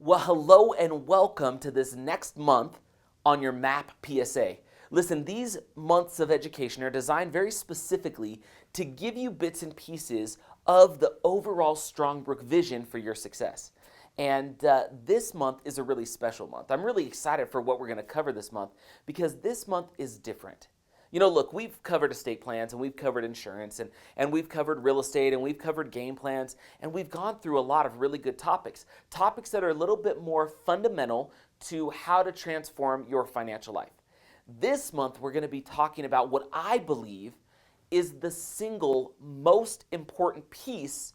Well, hello and welcome to this next month on your MAP PSA. Listen, these months of education are designed very specifically to give you bits and pieces of the overall Strongbrook vision for your success. And this month is a really special month. I'm really excited for what we're going to cover this month because this month is different. You know, look, we've covered estate plans and we've covered insurance and we've covered real estate and we've covered game plans and we've gone through a lot of really good topics. Topics that are a little bit more fundamental to how to transform your financial life. This month, we're going to be talking about what I believe is the single most important piece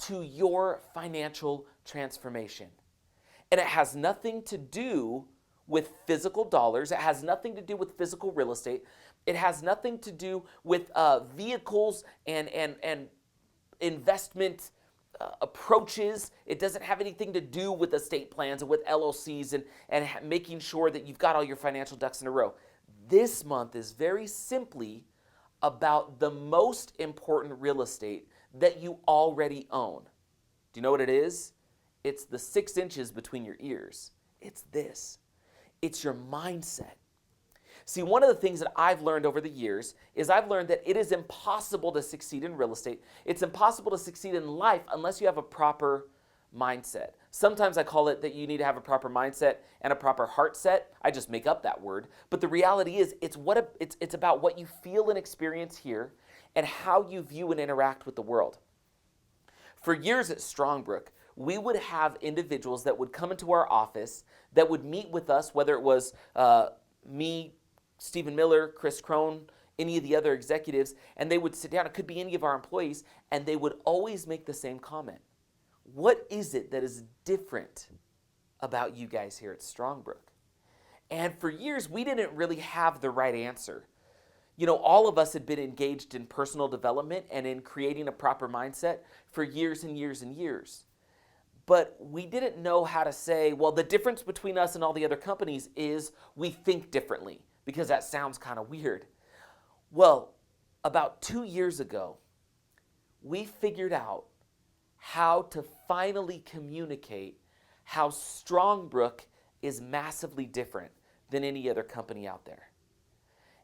to your financial transformation. And it has nothing to do with physical dollars. It has nothing to do with physical real estate. It has nothing to do with vehicles and investment approaches. It doesn't have anything to do with estate plans and with LLCs and making sure that you've got all your financial ducks in a row. This month is very simply about the most important real estate that you already own. Do you know what it is? It's the 6 inches between your ears. It's this. It's your mindset. See, one of the things that I've learned over the years is I've learned that it is impossible to succeed in real estate. It's impossible to succeed in life unless you have a proper mindset. Sometimes I call it that you need to have a proper mindset and a proper heart set. I just make up that word. But the reality is it's about what you feel and experience here and how you view and interact with the world. For years at Strongbrook, we would have individuals that would come into our office that would meet with us, whether it was me, Stephen Miller, Chris Crone, any of the other executives, and they would sit down. It could be any of our employees, and they would always make the same comment. What is it that is different about you guys here at Strongbrook? And for years, we didn't really have the right answer. You know, all of us had been engaged in personal development and in creating a proper mindset for years and years and years. But we didn't know how to say, well, the difference between us and all the other companies is we think differently, because that sounds kind of weird. Well, about 2 years ago, we figured out how to finally communicate how Strongbrook is massively different than any other company out there.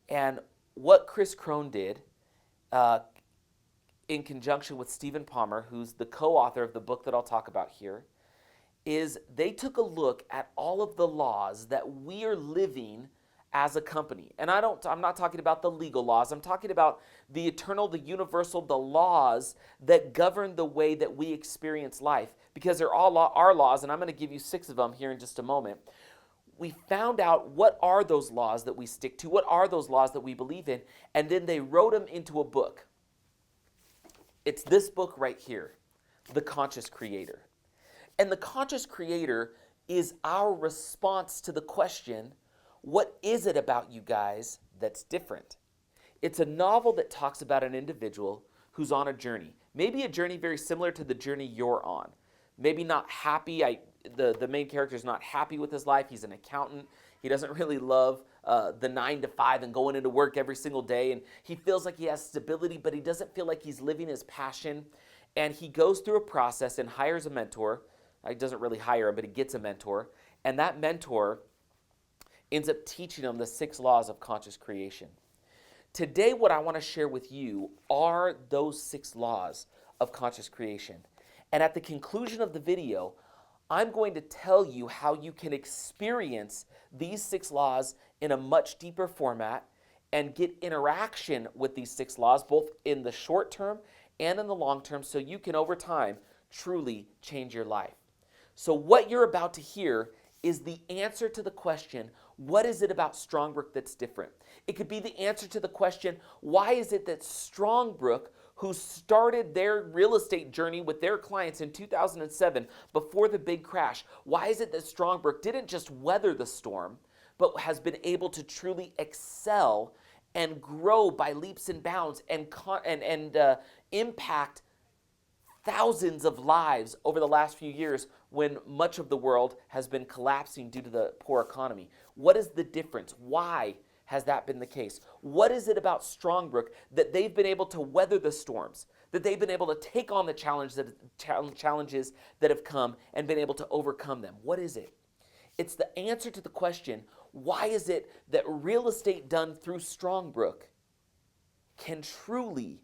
And what Chris Crone did, in conjunction with Stephen Palmer, who's the co-author of the book that I'll talk about here, is they took a look at all of the laws that we are living as a company. And I'm not talking about the legal laws. I'm talking about the eternal, the universal, the laws that govern the way that we experience life. Because they're all our laws, and I'm going to give you 6 of them here in just a moment. We found out what are those laws that we stick to, what are those laws that we believe in, and then they wrote them into a book. It's this book right here, The Conscious Creator. And The Conscious Creator is our response to the question, what is it about you guys that's different? It's a novel that talks about an individual who's on a journey. Maybe a journey very similar to the journey you're on. Maybe not happy. The main character is not happy with his life. He's an accountant. He doesn't really love the 9 to 5 and going into work every single day. And he feels like he has stability, but he doesn't feel like he's living his passion. And he goes through a process and hires a mentor. He doesn't really hire him, but he gets a mentor. And that mentor ends up teaching him the 6 laws of conscious creation. Today, what I want to share with you are those 6 laws of conscious creation. And at the conclusion of the video, I'm going to tell you how you can experience these 6 laws in a much deeper format and get interaction with these 6 laws, both in the short term and in the long term, so you can, over time, truly change your life. So what you're about to hear is the answer to the question, what is it about Strongbrook that's different? It could be the answer to the question, why is it that Strongbrook, who started their real estate journey with their clients in 2007 before the big crash, why is it that Strongbrook didn't just weather the storm, but has been able to truly excel and grow by leaps and bounds and impact thousands of lives over the last few years when much of the world has been collapsing due to the poor economy? What is the difference? Why has that been the case? What is it about Strongbrook that they've been able to weather the storms, that they've been able to take on the challenges that have come and been able to overcome them. What is it? It's the answer to the question, why is it that real estate done through Strongbrook can truly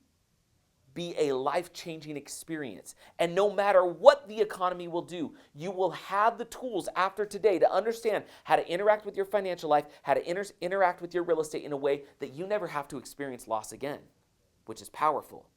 be a life-changing experience? And no matter what the economy will do, you will have the tools after today to understand how to interact with your financial life, how to interact with your real estate in a way that you never have to experience loss again, which is powerful.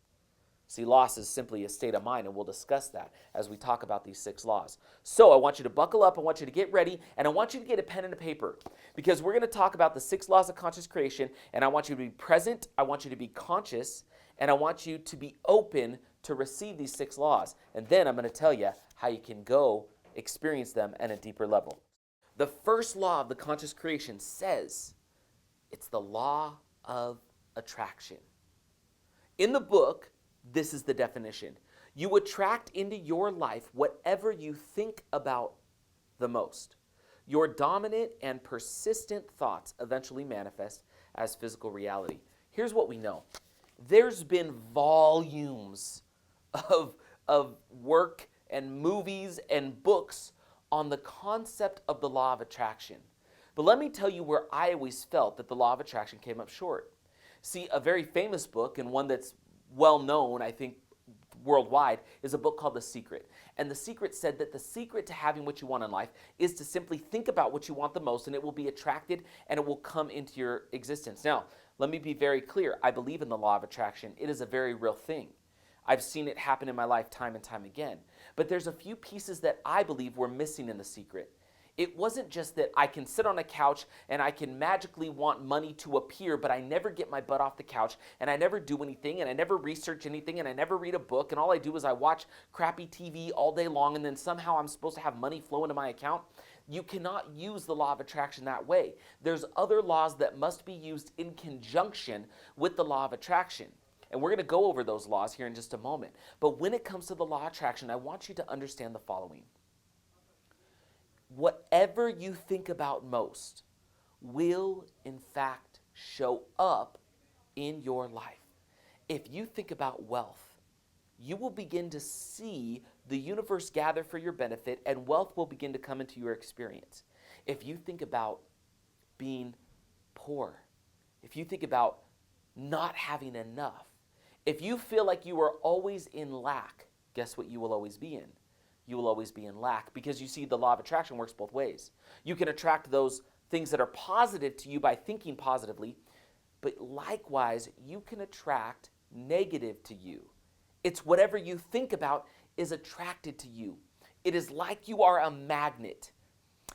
See, loss is simply a state of mind, and we'll discuss that as we talk about these 6 laws. So I want you to buckle up, I want you to get ready, and I want you to get a pen and a paper, because we're going to talk about the 6 laws of conscious creation, and I want you to be present, I want you to be conscious, and I want you to be open to receive these 6 laws. And then I'm going to tell you how you can go experience them at a deeper level. The first law of the conscious creation says it's the law of attraction. In the book, this is the definition. You attract into your life whatever you think about the most. Your dominant and persistent thoughts eventually manifest as physical reality. Here's what we know. There's been volumes of work and movies and books on the concept of the law of attraction. But let me tell you where I always felt that the law of attraction came up short. See, a very famous book, and one that's well known, I think, worldwide, is a book called The Secret. And The Secret said that the secret to having what you want in life is to simply think about what you want the most, and it will be attracted and it will come into your existence. Now, let me be very clear. I believe in the law of attraction. It is a very real thing. I've seen it happen in my life time and time again. But there's a few pieces that I believe were missing in The Secret. It wasn't just that I can sit on a couch and I can magically want money to appear, but I never get my butt off the couch, and I never do anything, and I never research anything, and I never read a book, and all I do is I watch crappy TV all day long, and then somehow I'm supposed to have money flow into my account. You cannot use the law of attraction that way. There's other laws that must be used in conjunction with the law of attraction. And we're going to go over those laws here in just a moment. But when it comes to the law of attraction, I want you to understand the following. Whatever you think about most will, in fact, show up in your life. If you think about wealth, you will begin to see the universe gather for your benefit, and wealth will begin to come into your experience. If you think about being poor, if you think about not having enough, if you feel like you are always in lack, guess what you will always be in? You will always be in lack, because you see, the law of attraction works both ways. You can attract those things that are positive to you by thinking positively, but likewise, you can attract negative to you. It's whatever you think about is attracted to you. It is like you are a magnet.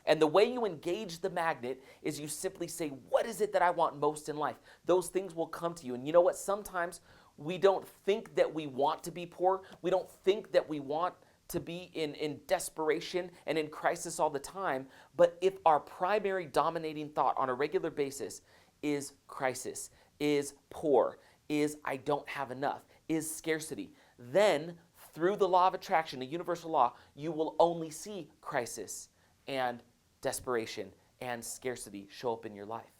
And the way you engage the magnet is you simply say, what is it that I want most in life? Those things will come to you. And you know what? Sometimes we don't think that we want to be poor. We don't think that we want to be in desperation and in crisis all the time. But if our primary dominating thought on a regular basis is crisis, is poor, is I don't have enough, is scarcity, then through the law of attraction, a universal law, you will only see crisis and desperation and scarcity show up in your life.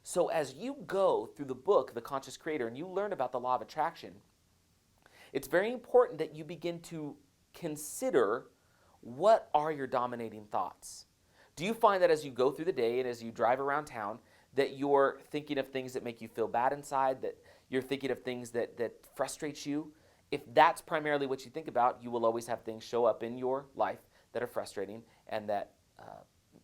So as you go through the book, The Conscious Creator, and you learn about the law of attraction, it's very important that you begin to consider, what are your dominating thoughts? Do you find that as you go through the day and as you drive around town, that you're thinking of things that make you feel bad inside, that you're thinking of things that frustrate you? If that's primarily what you think about, you will always have things show up in your life that are frustrating and that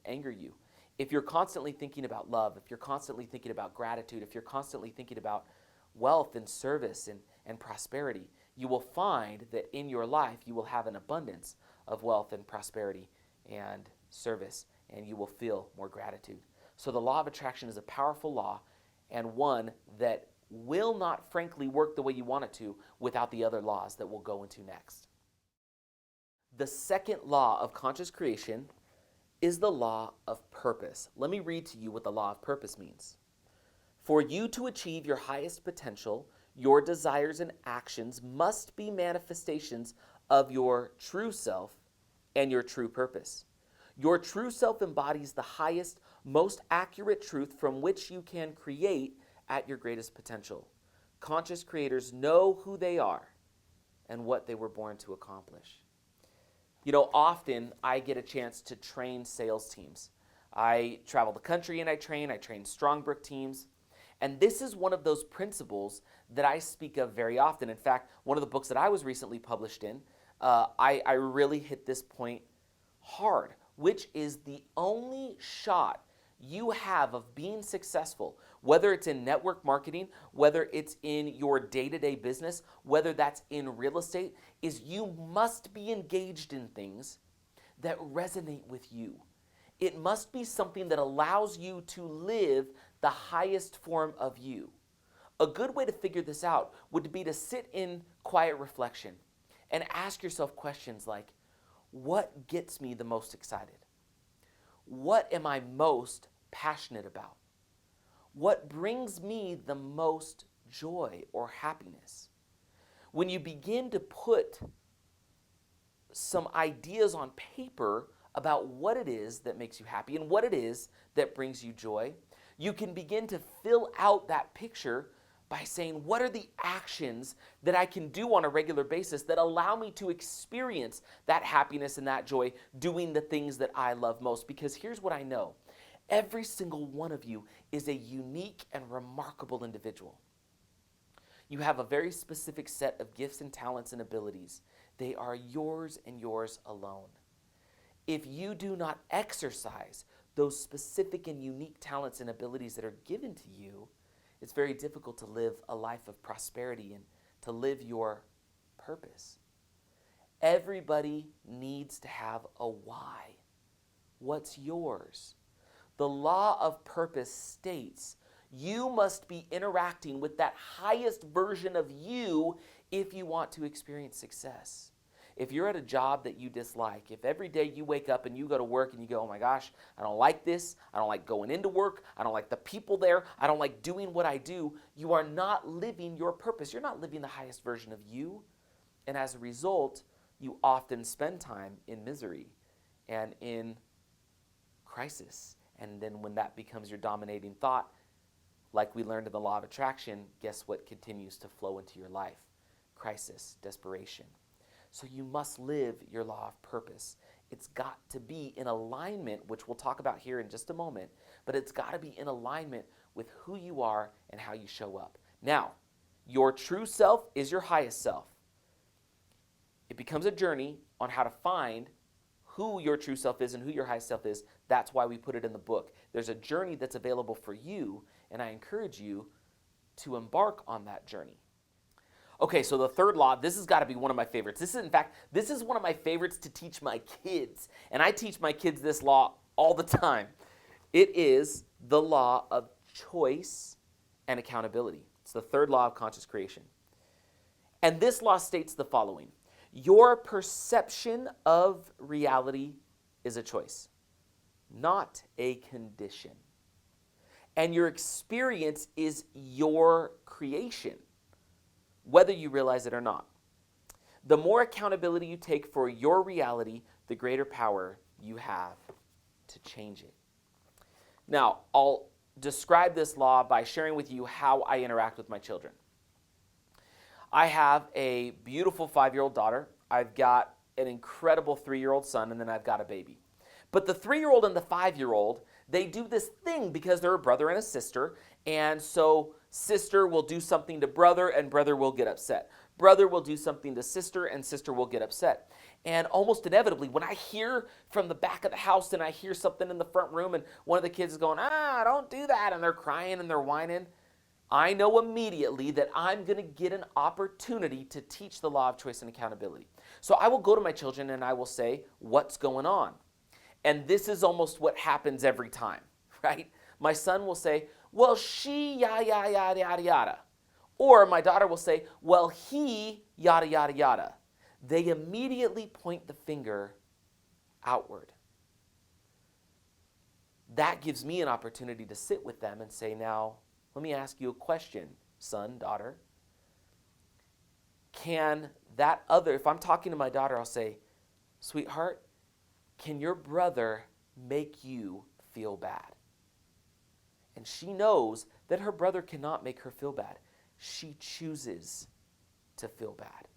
anger you. If you're constantly thinking about love, if you're constantly thinking about gratitude, if you're constantly thinking about wealth and service and prosperity, you will find that in your life you will have an abundance of wealth and prosperity and service, and you will feel more gratitude. So the law of attraction is a powerful law, and one that will not frankly work the way you want it to without the other laws that we'll go into next. The second law of conscious creation is the law of purpose. Let me read to you what the law of purpose means. For you to achieve your highest potential, your desires and actions must be manifestations of your true self and your true purpose. Your true self embodies the highest, most accurate truth from which you can create at your greatest potential. Conscious creators know who they are. and what they were born to accomplish. You know, often I get a chance to train sales teams. I travel the country and I train Strongbrook teams. And this is one of those principles that I speak of very often. In fact, one of the books that I was recently published in, I really hit this point hard, which is the only shot you have of being successful, whether it's in network marketing, whether it's in your day-to-day business, whether that's in real estate, is you must be engaged in things that resonate with you. It must be something that allows you to live the highest form of you. A good way to figure this out would be to sit in quiet reflection and ask yourself questions like, what gets me the most excited? What am I most passionate about? What brings me the most joy or happiness? When you begin to put some ideas on paper about what it is that makes you happy and what it is that brings you joy, you can begin to fill out that picture by saying, what are the actions that I can do on a regular basis that allow me to experience that happiness and that joy doing the things that I love most? Because here's what I know. Every single one of you is a unique and remarkable individual. You have a very specific set of gifts and talents and abilities. They are yours and yours alone. If you do not exercise those specific and unique talents and abilities that are given to you, it's very difficult to live a life of prosperity and to live your purpose. Everybody needs to have a why. What's yours? The law of purpose states you must be interacting with that highest version of you if you want to experience success. If you're at a job that you dislike, if every day you wake up and you go to work and you go, oh my gosh, I don't like this, I don't like going into work, I don't like the people there, I don't like doing what I do, you are not living your purpose. You're not living the highest version of you. And as a result, you often spend time in misery and in crisis. And then when that becomes your dominating thought, like we learned in the law of attraction, guess what continues to flow into your life? Crisis, desperation. So you must live your law of purpose. It's got to be in alignment, which we'll talk about here in just a moment, but it's got to be in alignment with who you are and how you show up. Now, your true self is your highest self. It becomes a journey on how to find who your true self is and who your highest self is. That's why we put it in the book. There's a journey that's available for you, and I encourage you to embark on that journey. Okay, so the third law, this has got to be one of my favorites. This is one of my favorites to teach my kids. And I teach my kids this law all the time. It is the law of choice and accountability. It's the third law of conscious creation. And this law states the following. Your perception of reality is a choice, not a condition. And your experience is your creation, whether you realize it or not. The more accountability you take for your reality, the greater power you have to change it. Now, I'll describe this law by sharing with you how I interact with my children. I have a beautiful 5-year-old daughter. I've got an incredible 3-year-old son, and then I've got a baby. But the 3-year-old and the 5-year-old, they do this thing because they're a brother and a sister, and so sister will do something to brother, and brother will get upset. Brother will do something to sister, and sister will get upset. And almost inevitably, when I hear from the back of the house and I hear something in the front room and one of the kids is going, don't do that, and they're crying and they're whining, I know immediately that I'm going to get an opportunity to teach the law of choice and accountability. So I will go to my children and I will say, what's going on? And this is almost what happens every time, right? My son will say, well, she, yada, yada, yada, yada, yada. Or my daughter will say, well, he, yada, yada, yada. They immediately point the finger outward. That gives me an opportunity to sit with them and say, now, let me ask you a question, son, daughter. Can that other, if I'm talking to my daughter, I'll say, sweetheart, can your brother make you feel bad? And she knows that her brother cannot make her feel bad. She chooses to feel bad.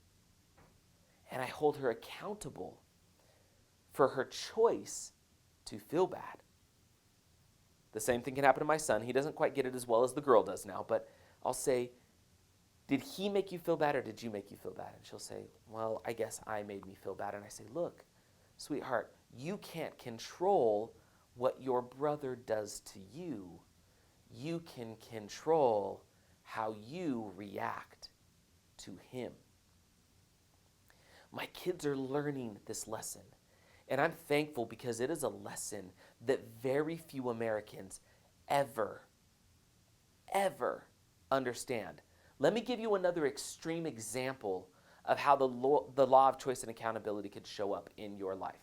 and I hold her accountable for her choice to feel bad. The same thing can happen to my son. He doesn't quite get it as well as the girl does now, but I'll say, did he make you feel bad or did you make you feel bad? And she'll say, well, I guess I made me feel bad. And I say, look, sweetheart, you can't control what your brother does to you. You can control how you react to him. My kids are learning this lesson, and I'm thankful because it is a lesson that very few Americans ever understand. Let me give you another extreme example of how the law of choice and accountability could show up in your life.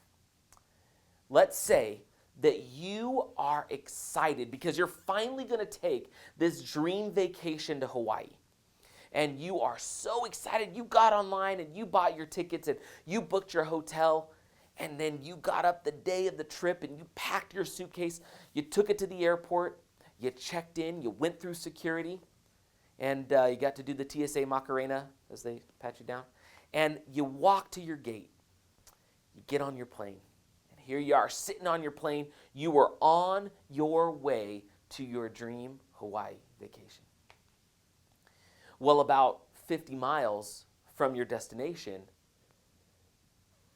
Let's say that you are excited because you're finally going to take this dream vacation to Hawaii. And you are so excited. You got online and you bought your tickets and you booked your hotel. And then you got up the day of the trip and you packed your suitcase. You took it to the airport. You checked in. You went through security. And you got to do the TSA Macarena as they pat you down. And you walk to your gate. You get on your plane. And here you are sitting on your plane. You are on your way to your dream Hawaii vacation. Well, about 50 miles from your destination,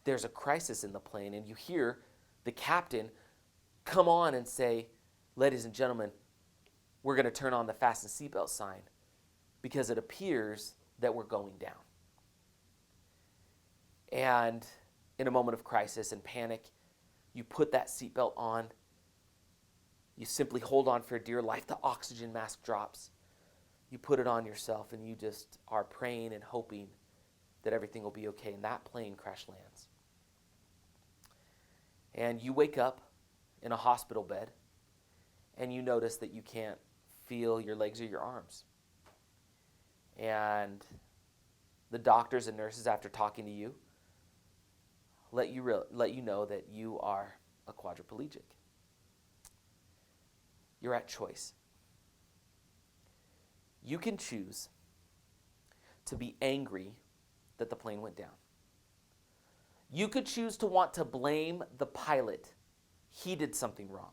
there's a crisis in the plane, and you hear the captain come on and say, ladies and gentlemen, we're going to turn on the fasten seatbelt sign because it appears that we're going down. And in a moment of crisis and panic, you put that seatbelt on. You simply hold on for dear life. The oxygen mask drops. You put it on yourself and you just are praying and hoping that everything will be okay. And that plane crash lands. And you wake up in a hospital bed and you notice that you can't feel your legs or your arms. And the doctors and nurses, after talking to you, let you know that you are a quadriplegic. You're at choice. You can choose to be angry that the plane went down. You could choose to want to blame the pilot. He did something wrong.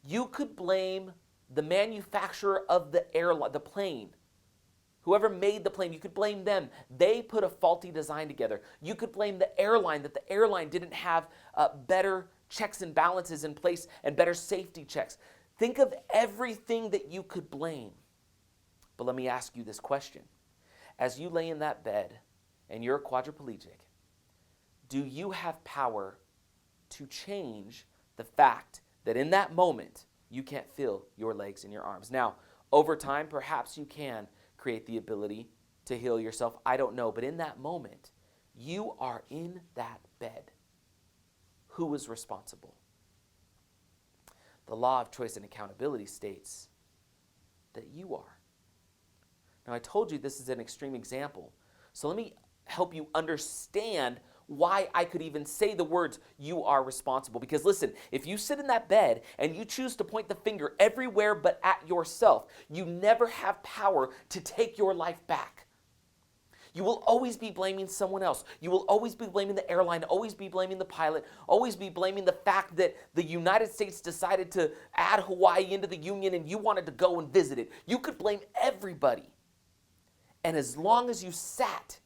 You could blame the manufacturer of the airline, the plane. Whoever made the plane, you could blame them. They put a faulty design together. You could blame the airline, that the airline didn't have better checks and balances in place and better safety checks. Think of everything that you could blame. But let me ask you this question. As you lay in that bed and you're a quadriplegic, do you have power to change the fact that in that moment you can't feel your legs and your arms? Now, over time, perhaps you can create the ability to heal yourself. I don't know. But in that moment, you are in that bed. Who is responsible? The law of choice and accountability states that you are. Now, I told you this is an extreme example. So let me help you understand why I could even say the words, you are responsible. Because listen, if you sit in that bed and you choose to point the finger everywhere but at yourself, you never have power to take your life back. You will always be blaming someone else. You will always be blaming the airline, always be blaming the pilot, always be blaming the fact that the United States decided to add Hawaii into the Union and you wanted to go and visit it. You could blame everybody. And as long as you sat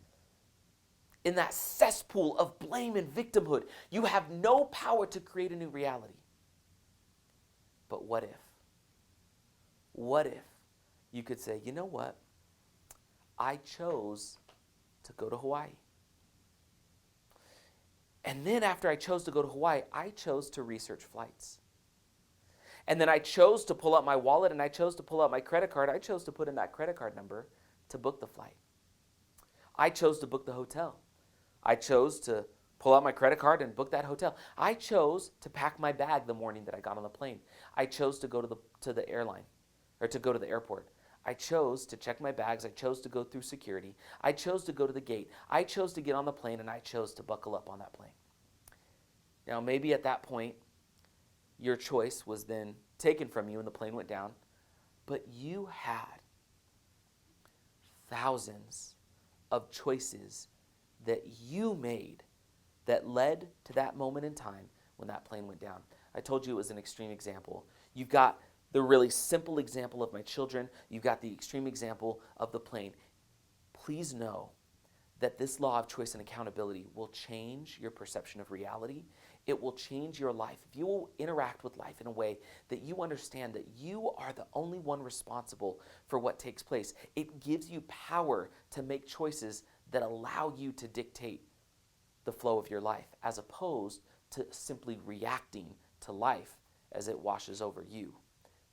in that cesspool of blame and victimhood, you have no power to create a new reality. But what if? What if you could say, you know what? I chose to go to Hawaii. And then after I chose to go to Hawaii, I chose to research flights. And then I chose to pull out my wallet and I chose to pull out my credit card. I chose to put in that credit card number to book the flight. I chose to book the hotel. I chose to pull out my credit card and book that hotel. I chose to pack my bag the morning that I got on the plane. I chose to go to the airline or to go to the airport. I chose to check my bags. I chose to go through security. I chose to go to the gate. I chose to get on the plane and I chose to buckle up on that plane. Now, maybe at that point, your choice was then taken from you and the plane went down, but you had thousands of choices that you made that led to that moment in time when that plane went down. I told you it was an extreme example. You've got the really simple example of my children. You've got the extreme example of the plane. Please know that this law of choice and accountability will change your perception of reality. It will change your life. If you will interact with life in a way that you understand that you are the only one responsible for what takes place, it gives you power to make choices that allow you to dictate the flow of your life, as opposed to simply reacting to life as it washes over you.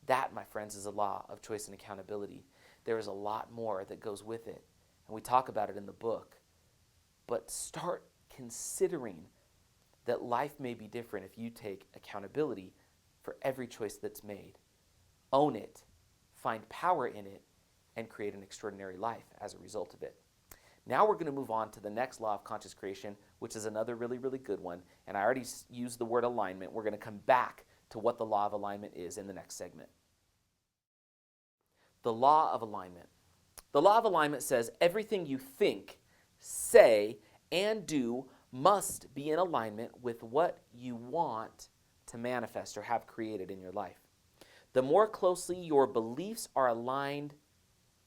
That, my friends, is a law of choice and accountability. There is a lot more that goes with it, and we talk about it in the book. But start considering that life may be different if you take accountability for every choice that's made. Own it, find power in it, and create an extraordinary life as a result of it. Now we're going to move on to the next law of conscious creation, which is another really, really good one. And I already used the word alignment. We're going to come back to what the law of alignment is in the next segment. The law of alignment. The law of alignment says everything you think, say, and do must be in alignment with what you want to manifest or have created in your life. The more closely your beliefs are aligned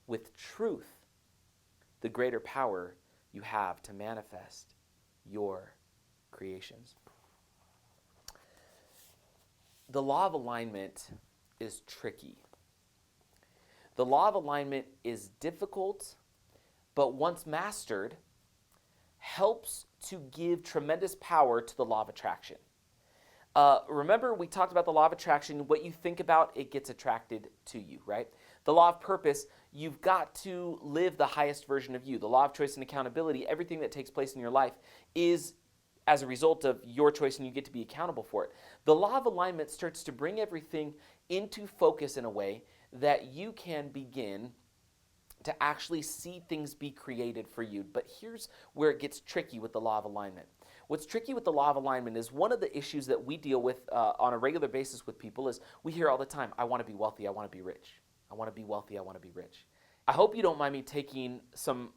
with truth, the greater power you have to manifest your creations. The law of alignment is tricky. The law of alignment is difficult, but once mastered, helps to give tremendous power to the law of attraction. Remember, we talked about the law of attraction. What you think about, it gets attracted to you, right? The law of purpose, you've got to live the highest version of you. The law of choice and accountability, everything that takes place in your life is as a result of your choice, and you get to be accountable for it. The law of alignment starts to bring everything into focus in a way that you can begin to actually see things be created for you. But here's where it gets tricky with the law of alignment. What's tricky with the law of alignment is one of the issues that we deal with on a regular basis with people is we hear all the time, I want to be wealthy, I want to be rich. I want to be wealthy, I want to be rich. I hope you don't mind me taking some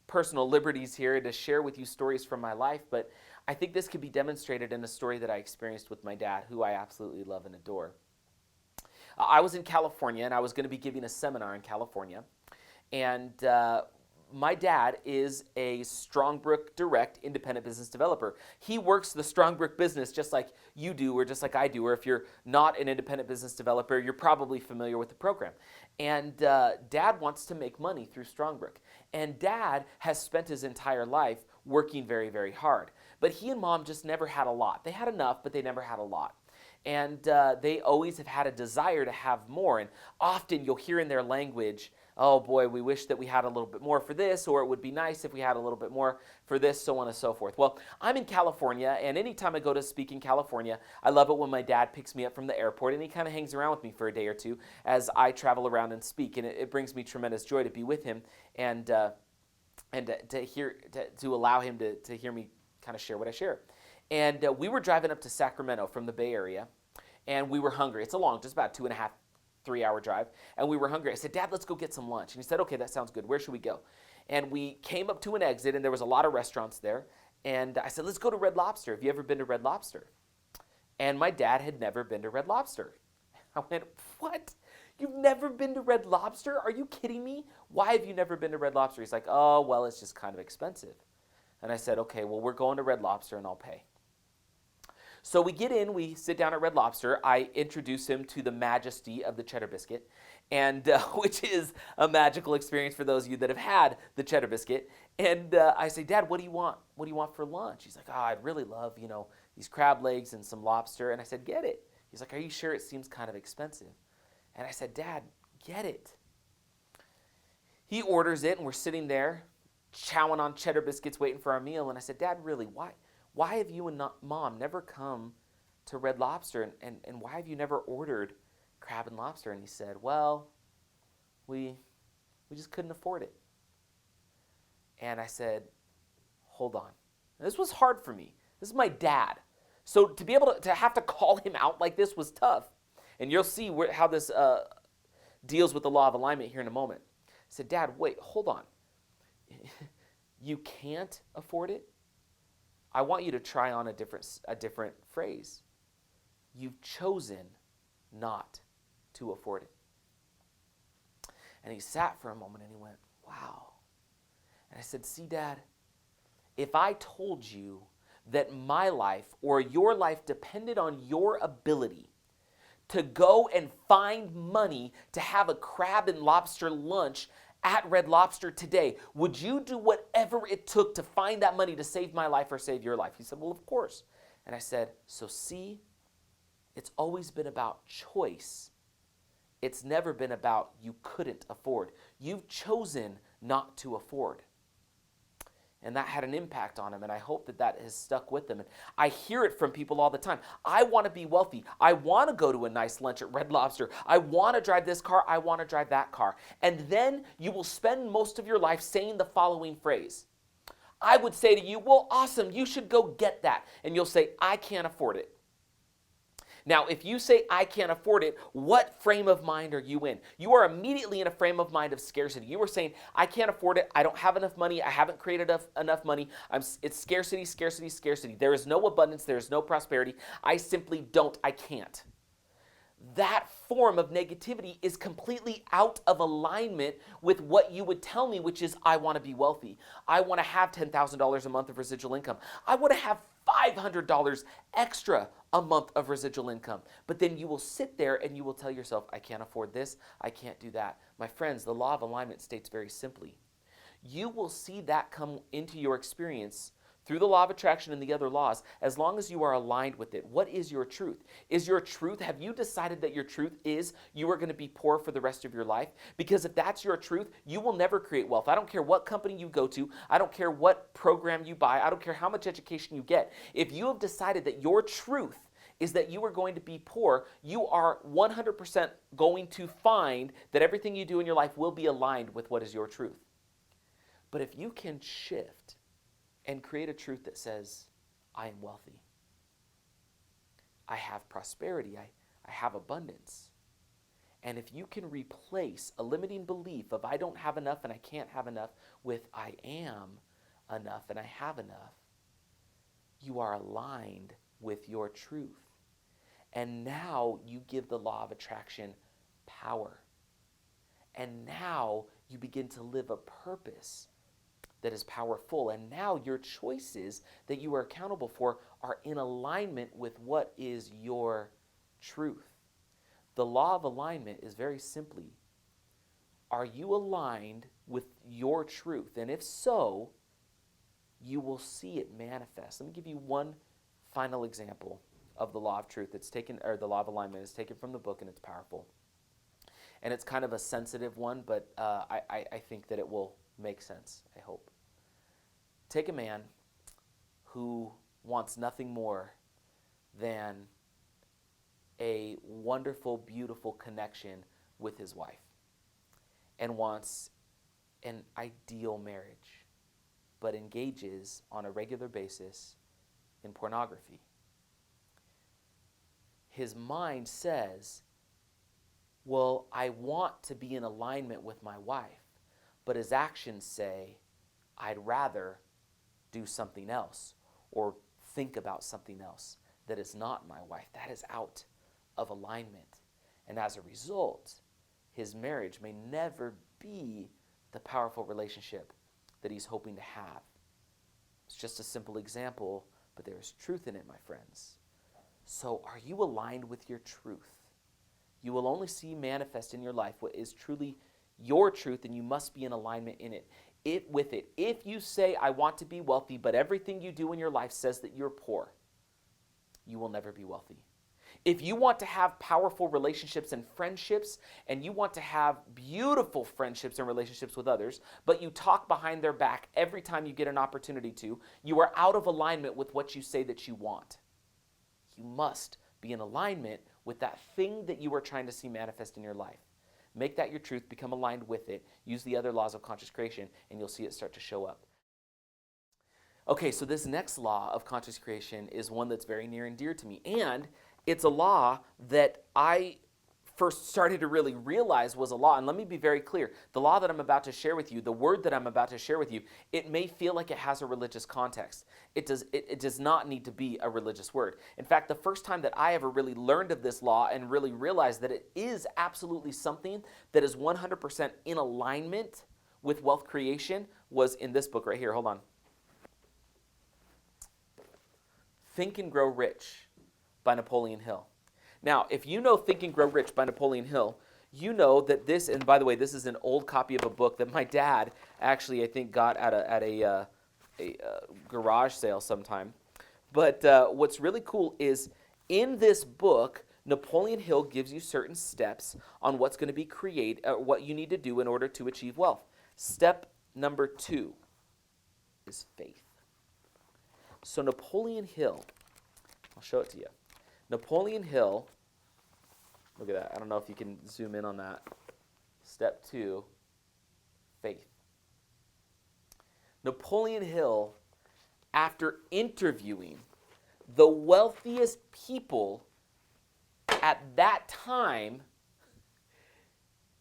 personal liberties here to share with you stories from my life, but I think this could be demonstrated in a story that I experienced with my dad, who I absolutely love and adore. I was in California, and I was going to be giving a seminar in California, and my dad is a Strongbrook Direct independent business developer. He works the Strongbrook business just like you do or just like I do, or if you're not an independent business developer, you're probably familiar with the program. And Dad wants to make money through Strongbrook. And Dad has spent his entire life working very, very hard. But he and Mom just never had a lot. They had enough, but they never had a lot. And they always have had a desire to have more. And often you'll hear in their language, oh boy, we wish that we had a little bit more for this, or it would be nice if we had a little bit more for this, so on and so forth. Well, I'm in California, and anytime I go to speak in California, I love it when my dad picks me up from the airport, and he kind of hangs around with me for a day or two as I travel around and speak, and it brings me tremendous joy to be with him and to allow him to hear me kind of share what I share. And we were driving up to Sacramento from the Bay Area, and we were hungry. It's a long, just about 2.5, 3-hour drive, and we were hungry. I said, Dad, let's go get some lunch. And he said, okay, that sounds good. Where should we go? And we came up to an exit, and there was a lot of restaurants there. And I said, let's go to Red Lobster. Have you ever been to Red Lobster? And my dad had never been to Red Lobster. I went, what? You've never been to Red Lobster? Are you kidding me? Why have you never been to Red Lobster? He's like, oh, well, it's just kind of expensive. And I said, okay, well, we're going to Red Lobster, and I'll pay. So we get in, we sit down at Red Lobster. I introduce him to the majesty of the cheddar biscuit, and which is a magical experience for those of you that have had the cheddar biscuit. And I say, Dad, what do you want? What do you want for lunch? He's like, oh, I'd really love, these crab legs and some lobster. And I said, get it. He's like, are you sure? It seems kind of expensive. And I said, Dad, get it. He orders it, and we're sitting there chowing on cheddar biscuits waiting for our meal. And I said, Dad, really, why have you and Mom never come to Red Lobster, and why have you never ordered crab and lobster? And he said, well, we just couldn't afford it. And I said, hold on. And this was hard for me. This is my dad. So to be able to have to call him out like this was tough. And you'll see how this deals with the law of alignment here in a moment. I said, Dad, wait, hold on. you can't afford it, I want you to try on a different phrase. You've chosen not to afford it. And he sat for a moment and he went, wow. And I said, see, Dad, if I told you that my life or your life depended on your ability to go and find money to have a crab and lobster lunch at Red Lobster today, would you do whatever it took to find that money to save my life or save your life? He said, well, of course. And I said, so see, it's always been about choice. It's never been about you couldn't afford. You've chosen not to afford. And that had an impact on him, and I hope that that has stuck with him. And I hear it from people all the time. I want to be wealthy. I want to go to a nice lunch at Red Lobster. I want to drive this car. I want to drive that car. And then you will spend most of your life saying the following phrase. I would say to you, well, awesome, you should go get that. And you'll say, I can't afford it. Now, if you say, I can't afford it, what frame of mind are you in? You are immediately in a frame of mind of scarcity. You are saying, I can't afford it. I don't have enough money. I haven't created enough money. It's scarcity, scarcity, scarcity. There is no abundance. There is no prosperity. I simply don't. I can't. That form of negativity is completely out of alignment with what you would tell me, which is, I want to be wealthy. I want to have $10,000 a month of residual income. I want to have $500 extra a month of residual income. But then you will sit there and you will tell yourself, I can't afford this, I can't do that. My friends, the law of alignment states very simply, you will see that come into your experience through the law of attraction and the other laws, as long as you are aligned with it. What is your truth? Is your truth, have you decided that your truth is you are going to be poor for the rest of your life? Because if that's your truth, you will never create wealth. I don't care what company you go to. I don't care what program you buy. I don't care how much education you get. If you have decided that your truth is that you are going to be poor, you are 100% going to find that everything you do in your life will be aligned with what is your truth. But if you can shift and create a truth that says, I am wealthy, I have prosperity, I have abundance. And if you can replace a limiting belief of I don't have enough and I can't have enough with I am enough and I have enough, you are aligned with your truth. And now you give the law of attraction power. And now you begin to live a purpose that is powerful. And now your choices that you are accountable for are in alignment with what is your truth. The law of alignment is very simply, are you aligned with your truth? And if so, you will see it manifest. Let me give you one final example of the law of truth. It's taken, or the law of alignment is taken from the book, and it's powerful. And it's kind of a sensitive one, but I think that it will make sense, I hope. Take a man who wants nothing more than a wonderful, beautiful connection with his wife and wants an ideal marriage, but engages on a regular basis in pornography. His mind says, well, I want to be in alignment with my wife, but his actions say, I'd rather do something else or think about something else that is not my wife. That is out of alignment. And as a result, his marriage may never be the powerful relationship that he's hoping to have. It's just a simple example, but there is truth in it, my friends. So are you aligned with your truth? You will only see manifest in your life what is truly your truth, and you must be in alignment in it. If you say, I want to be wealthy, but everything you do in your life says that you're poor, you will never be wealthy. If you want to have powerful relationships and friendships, and you want to have beautiful friendships and relationships with others, but you talk behind their back every time you get an opportunity to, you are out of alignment with what you say that you want. You must be in alignment with that thing that you are trying to see manifest in your life. Make that your truth, become aligned with it, use the other laws of conscious creation, and you'll see it start to show up. Okay, so this next law of conscious creation is one that's very near and dear to me. And it's a law that I first started to really realize was a law. And let me be very clear. The law that I'm about to share with you, the word that I'm about to share with you, it may feel like it has a religious context. It does not need to be a religious word. In fact, the first time that I ever really learned of this law and really realized that it is absolutely something that is 100% in alignment with wealth creation was in this book right here. Hold on. Think and Grow Rich by Napoleon Hill. Now, if you know Think and Grow Rich by Napoleon Hill, you know that this, and by the way, this is an old copy of a book that my dad actually, I think, got at a garage sale sometime. But what's really cool is in this book, Napoleon Hill gives you certain steps on what's going to be what you need to do in order to achieve wealth. Step number 2 is faith. So Napoleon Hill, I'll show it to you. Napoleon Hill, look at that. I don't know if you can zoom in on that. Step 2, faith. Napoleon Hill, after interviewing the wealthiest people at that time,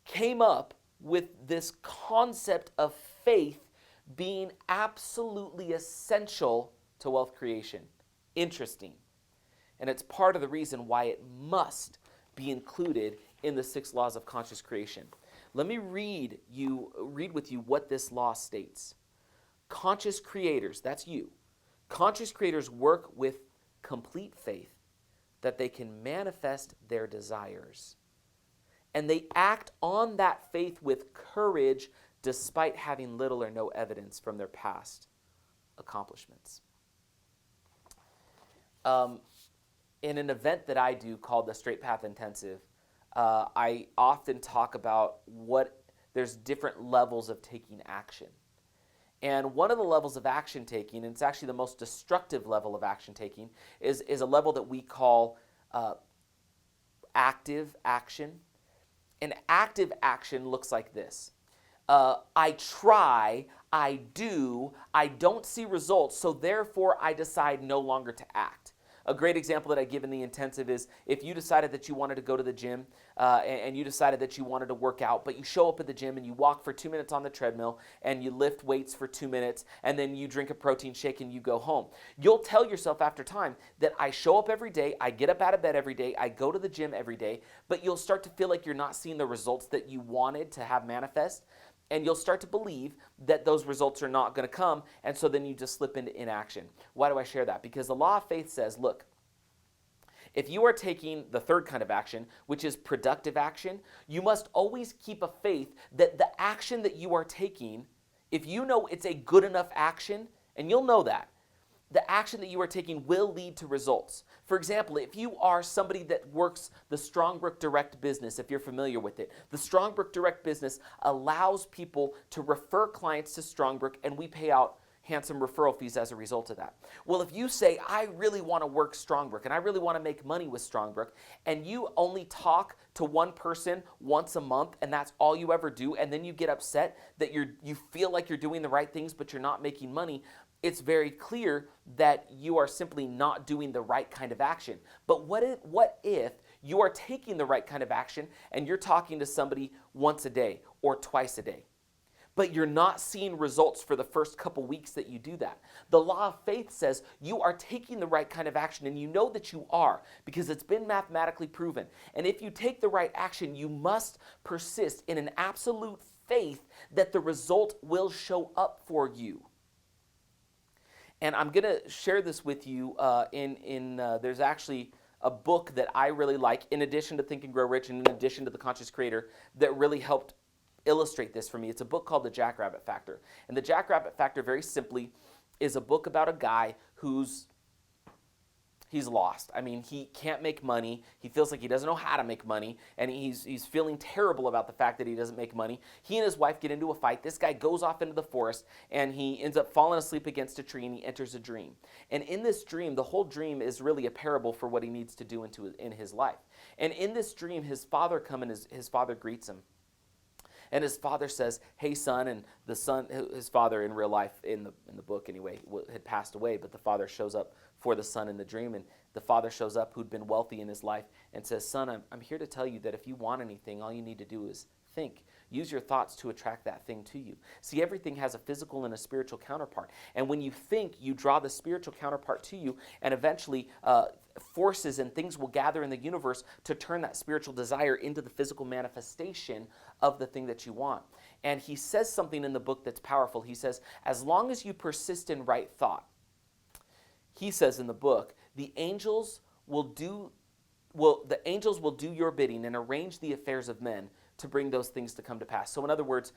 came up with this concept of faith being absolutely essential to wealth creation. Interesting. And it's part of the reason why it must be included in the 6 laws of conscious creation. Let me read with you what this law states. Conscious creators, that's you. Conscious creators work with complete faith that they can manifest their desires. And they act on that faith with courage despite having little or no evidence from their past accomplishments. In an event that I do called the Straight Path Intensive, I often talk about there's different levels of taking action. And one of the levels of action taking, and it's actually the most destructive level of action taking, is a level that we call active action. And active action looks like this. I try, I do, I don't see results, so therefore I decide no longer to act. A great example that I give in the intensive is if you decided that you wanted to go to the gym and you decided that you wanted to work out, but you show up at the gym and you walk for 2 minutes on the treadmill and you lift weights for 2 minutes and then you drink a protein shake and you go home. You'll tell yourself after time that I show up every day, I get up out of bed every day, I go to the gym every day, but you'll start to feel like you're not seeing the results that you wanted to have manifest. And you'll start to believe that those results are not going to come, and so then you just slip into inaction. Why do I share that? Because the law of faith says, look, if you are taking the third kind of action, which is productive action, you must always keep a faith that the action that you are taking, if you know it's a good enough action, and you'll know that, the action that you are taking will lead to results. For example, if you are somebody that works the Strongbrook Direct business, if you're familiar with it, the Strongbrook Direct business allows people to refer clients to Strongbrook, and we pay out handsome referral fees as a result of that. Well, if you say, I really want to work Strongbrook and I really want to make money with Strongbrook, and you only talk to one person once a month and that's all you ever do, and then you get upset that you feel like you're doing the right things but you're not making money, it's very clear that you are simply not doing the right kind of action. But what if you are taking the right kind of action and you're talking to somebody once a day or twice a day, but you're not seeing results for the first couple weeks that you do that? The law of faith says you are taking the right kind of action, and you know that you are because it's been mathematically proven. And if you take the right action, you must persist in an absolute faith that the result will show up for you. And I'm going to share this with you there's actually a book that I really like, in addition to Think and Grow Rich and in addition to The Conscious Creator, that really helped illustrate this for me. It's a book called The Jackrabbit Factor. And The Jackrabbit Factor, very simply, is a book about a guy he's lost. I mean, he can't make money. He feels like he doesn't know how to make money, and he's feeling terrible about the fact that he doesn't make money. He and his wife get into a fight. This guy goes off into the forest, and he ends up falling asleep against a tree, and he enters a dream. And in this dream, the whole dream is really a parable for what he needs to do in his life. And in this dream, his father comes and his father greets him. And his father says, hey, son, and the son, his father in real life, in the book anyway, had passed away, but the father shows up for the son in the dream, and the father shows up who'd been wealthy in his life and says, son, I'm here to tell you that if you want anything, all you need to do is think. Use your thoughts to attract that thing to you. See, everything has a physical and a spiritual counterpart. And when you think, you draw the spiritual counterpart to you, and eventually forces and things will gather in the universe to turn that spiritual desire into the physical manifestation of the thing that you want. And he says something in the book that's powerful. He says, as long as you persist in right thought, he says in the book, the angels will do your bidding and arrange the affairs of men to bring those things to come to pass. So in other words,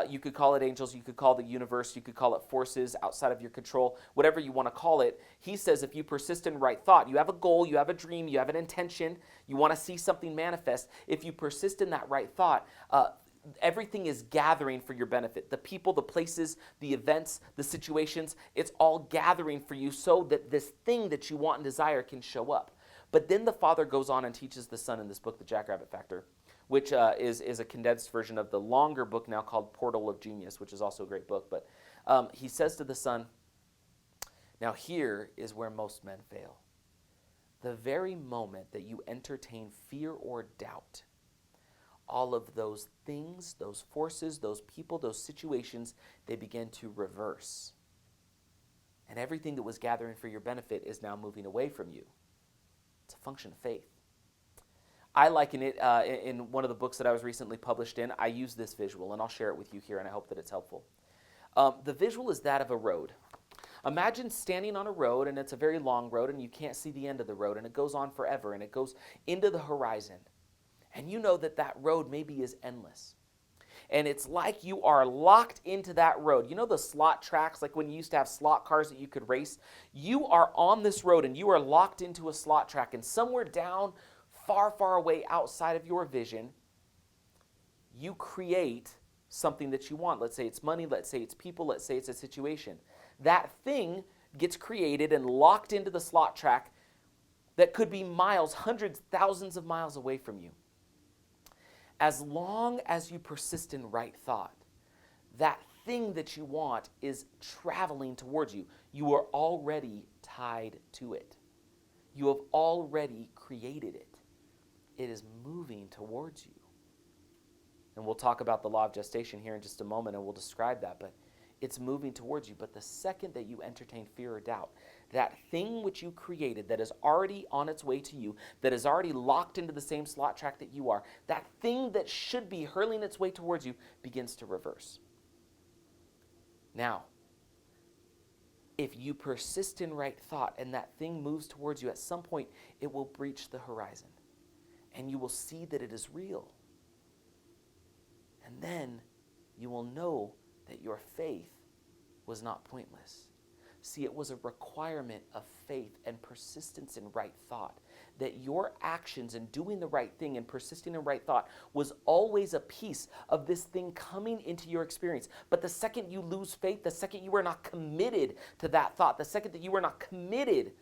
you could call it angels, you could call it the universe, you could call it forces outside of your control, whatever you want to call it. He says if you persist in right thought, you have a goal, you have a dream, you have an intention, you want to see something manifest. If you persist in that right thought, everything is gathering for your benefit. The people, the places, the events, the situations, it's all gathering for you so that this thing that you want and desire can show up. But then the father goes on and teaches the son in this book, The Jackrabbit Factor, which is a condensed version of the longer book now called Portal of Genius, which is also a great book. But he says to the son, now here is where most men fail. The very moment that you entertain fear or doubt, all of those things, those forces, those people, those situations, they begin to reverse. And everything that was gathering for your benefit is now moving away from you. It's a function of faith. I liken it in one of the books that I was recently published in. I use this visual, and I'll share it with you here, and I hope that it's helpful. The visual is that of a road. Imagine standing on a road, and it's a very long road, and you can't see the end of the road, and it goes on forever, and it goes into the horizon. And you know that that road maybe is endless. And it's like you are locked into that road. You know the slot tracks, like when you used to have slot cars that you could race? You are on this road, and you are locked into a slot track, and somewhere down far, far away outside of your vision, you create something that you want. Let's say it's money, let's say it's people, let's say it's a situation. That thing gets created and locked into the slot track that could be miles, hundreds, thousands of miles away from you. As long as you persist in right thought, that thing that you want is traveling towards you. You are already tied to it. You have already created it. It is moving towards you. And we'll talk about the law of gestation here in just a moment, and we'll describe that, but it's moving towards you. But the second that you entertain fear or doubt, that thing which you created that is already on its way to you, that is already locked into the same slot track that you are, that thing that should be hurling its way towards you begins to reverse. Now, if you persist in right thought and that thing moves towards you, at some point it will breach the horizon. And you will see that it is real. And then you will know that your faith was not pointless. See, it was a requirement of faith and persistence in right thought. That your actions in doing the right thing and persisting in right thought was always a piece of this thing coming into your experience. But the second you lose faith, the second you are not committed to that thought, the second that you are not committed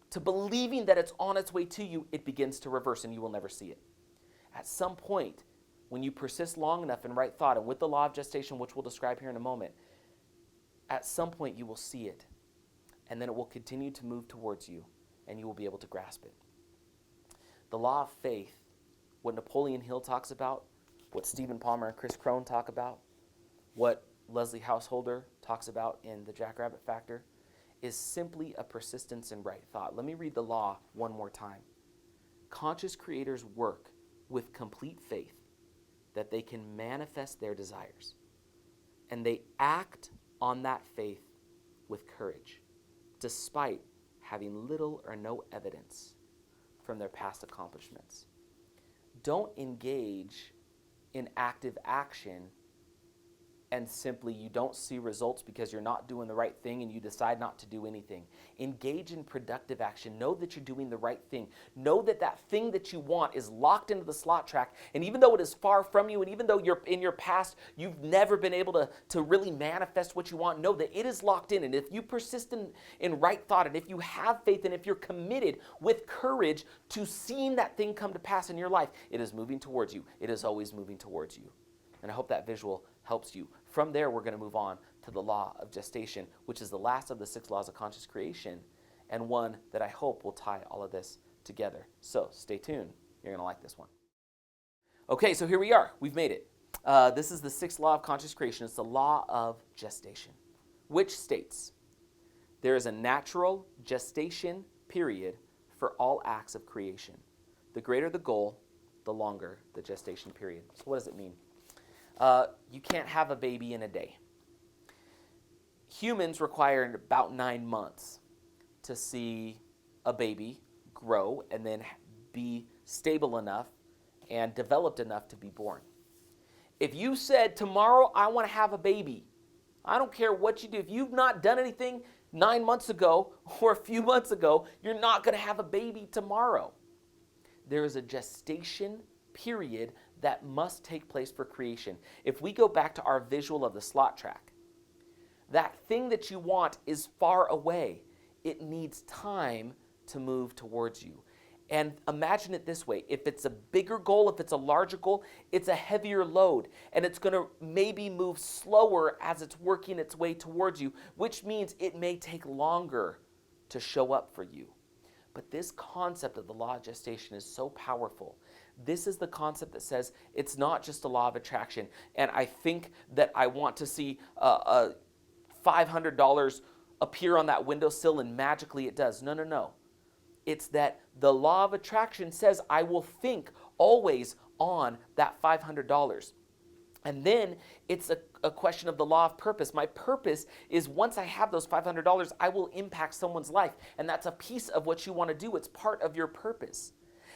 to believing that it's on its way to you, it begins to reverse and you will never see it. At some point, when you persist long enough in right thought and with the law of gestation, which we'll describe here in a moment, at some point you will see it, and then it will continue to move towards you, and you will be able to grasp it. The law of faith, what Napoleon Hill talks about, what Stephen Palmer and Chris Crone talk about, what Leslie Householder talks about in The Jackrabbit Factor, is simply a persistence in right thought. Let me read the law one more time. Conscious creators work with complete faith that they can manifest their desires, and they act on that faith with courage, despite having little or no evidence from their past accomplishments. Don't engage in active action and simply you don't see results because you're not doing the right thing and you decide not to do anything. Engage in productive action. Know that you're doing the right thing. Know that that thing that you want is locked into the slot track, and even though it is far from you, and even though you're in your past, you've never been able to really manifest what you want, know that it is locked in. And if you persist in right thought, and if you have faith, and if you're committed with courage to seeing that thing come to pass in your life, it is moving towards you. It is always moving towards you. And I hope that visual helps you. From there, we're going to move on to the law of gestation, which is the last of the 6 laws of conscious creation, and one that I hope will tie all of this together. So stay tuned. You're going to like this one. Okay, so here we are. We've made it. This is the 6th law of conscious creation. It's the law of gestation, which states there is a natural gestation period for all acts of creation. The greater the goal, the longer the gestation period. So what does it mean? You can't have a baby in a day. Humans require about 9 months to see a baby grow and then be stable enough and developed enough to be born. If you said, tomorrow I want to have a baby, I don't care what you do. If you've not done anything 9 months ago or a few months ago, you're not going to have a baby tomorrow. There is a gestation period that must take place for creation. If we go back to our visual of the slot track, that thing that you want is far away. It needs time to move towards you. And imagine it this way. If it's a bigger goal, if it's a larger goal, it's a heavier load. And it's going to maybe move slower as it's working its way towards you, which means it may take longer to show up for you. But this concept of the law of gestation is so powerful. This is the concept that says it's not just a law of attraction. And I think that I want to see $500 appear on that windowsill and magically it does. No, no, no. It's that the law of attraction says I will think always on that $500. And then it's a question of the law of purpose. My purpose is once I have those $500, I will impact someone's life. And that's a piece of what you want to do. It's part of your purpose.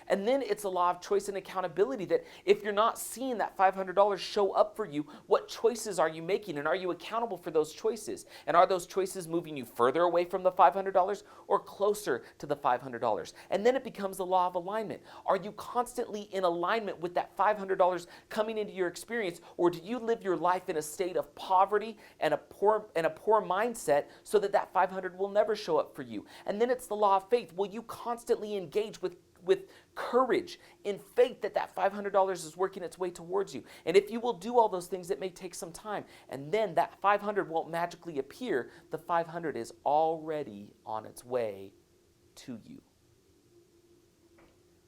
And then it's a law of choice and accountability that if you're not seeing that $500 show up for you, what choices are you making? And are you accountable for those choices? And are those choices moving you further away from the $500 or closer to the $500? And then it becomes the law of alignment. Are you constantly in alignment with that $500 coming into your experience? Or do you live your life in a state of poverty and a poor mindset so that that $500 will never show up for you? And then it's the law of faith. Will you constantly engage with courage, in faith that that $500 is working its way towards you? And if you will do all those things, it may take some time. And then that 500 won't magically appear. The 500 is already on its way to you.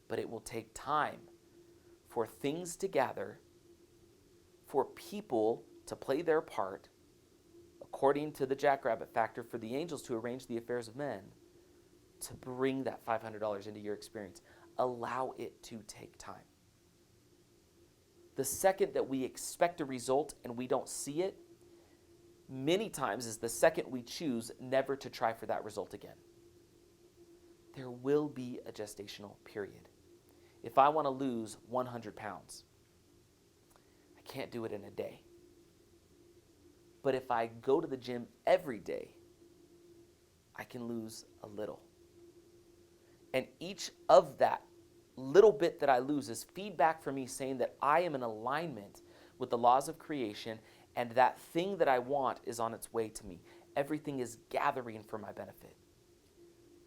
But it will take time for things to gather, for people to play their part, according to the Jackrabbit Factor, for the angels to arrange the affairs of men, to bring that $500 into your experience. Allow it to take time. The second that we expect a result and we don't see it, many times is the second we choose never to try for that result again. There will be a gestational period. If I want to lose 100 pounds, I can't do it in a day. But if I go to the gym every day, I can lose a little. And each of that little bit that I lose is feedback for me saying that I am in alignment with the laws of creation and that thing that I want is on its way to me. Everything is gathering for my benefit.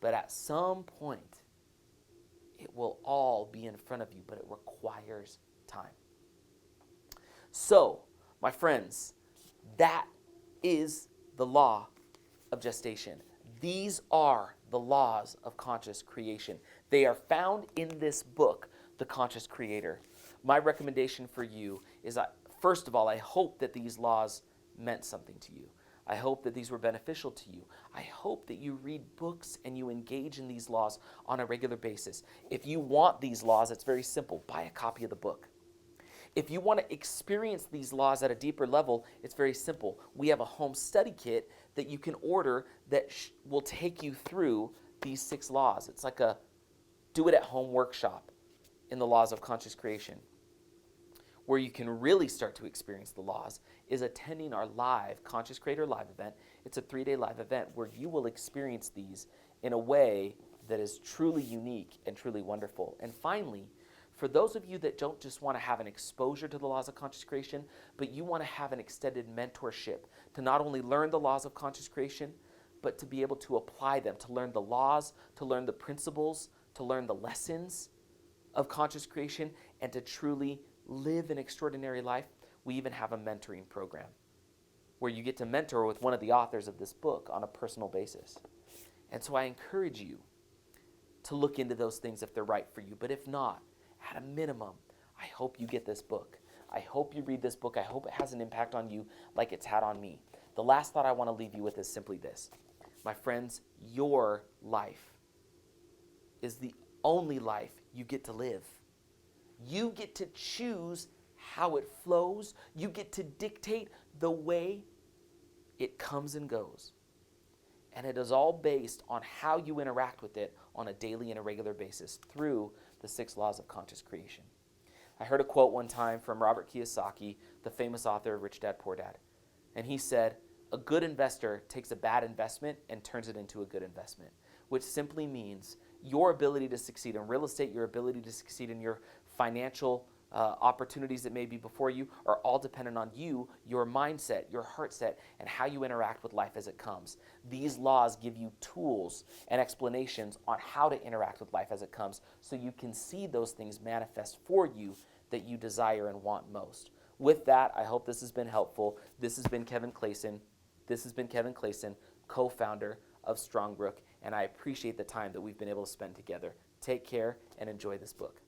But at some point, it will all be in front of you, but it requires time. So, my friends, that is the law of gestation. These are the laws of conscious creation. They are found in this book, The Conscious Creator. My recommendation for you is, first of all, I hope that these laws meant something to you. I hope that these were beneficial to you. I hope that you read books and you engage in these laws on a regular basis. If you want these laws, it's very simple. Buy a copy of the book. If you want to experience these laws at a deeper level, it's very simple. We have a home study kit that you can order that will take you through these 6 laws. It's like a do-it-at-home workshop in the laws of conscious creation. Where you can really start to experience the laws is attending our live Conscious Creator Live event. It's a 3-day live event where you will experience these in a way that is truly unique and truly wonderful. And finally, for those of you that don't just want to have an exposure to the laws of conscious creation, but you want to have an extended mentorship to not only learn the laws of conscious creation, but to be able to apply them, to learn the laws, to learn the principles, to learn the lessons of conscious creation, and to truly live an extraordinary life, We even have a mentoring program where you get to mentor with one of the authors of this book on a personal basis. And so I encourage you to look into those things if they're right for you. But if not, at a minimum, I hope you get this book. I hope you read this book. I hope it has an impact on you like it's had on me. The last thought I want to leave you with is simply this. My friends, your life is the only life you get to live. You get to choose how it flows. You get to dictate the way it comes and goes. And it is all based on how you interact with it on a daily and a regular basis through the 6 laws of conscious creation. I heard a quote one time from Robert Kiyosaki, the famous author of Rich Dad, Poor Dad. And he said, a good investor takes a bad investment and turns it into a good investment, which simply means your ability to succeed in real estate, your ability to succeed in your financial opportunities that may be before you are all dependent on you, your mindset, your heart set, and how you interact with life as it comes. These laws give you tools and explanations on how to interact with life as it comes so you can see those things manifest for you that you desire and want most. With that, I hope this has been helpful. This has been Kevin Clayson. Co-founder of Strongbrook, and I appreciate the time that we've been able to spend together. Take care and enjoy this book.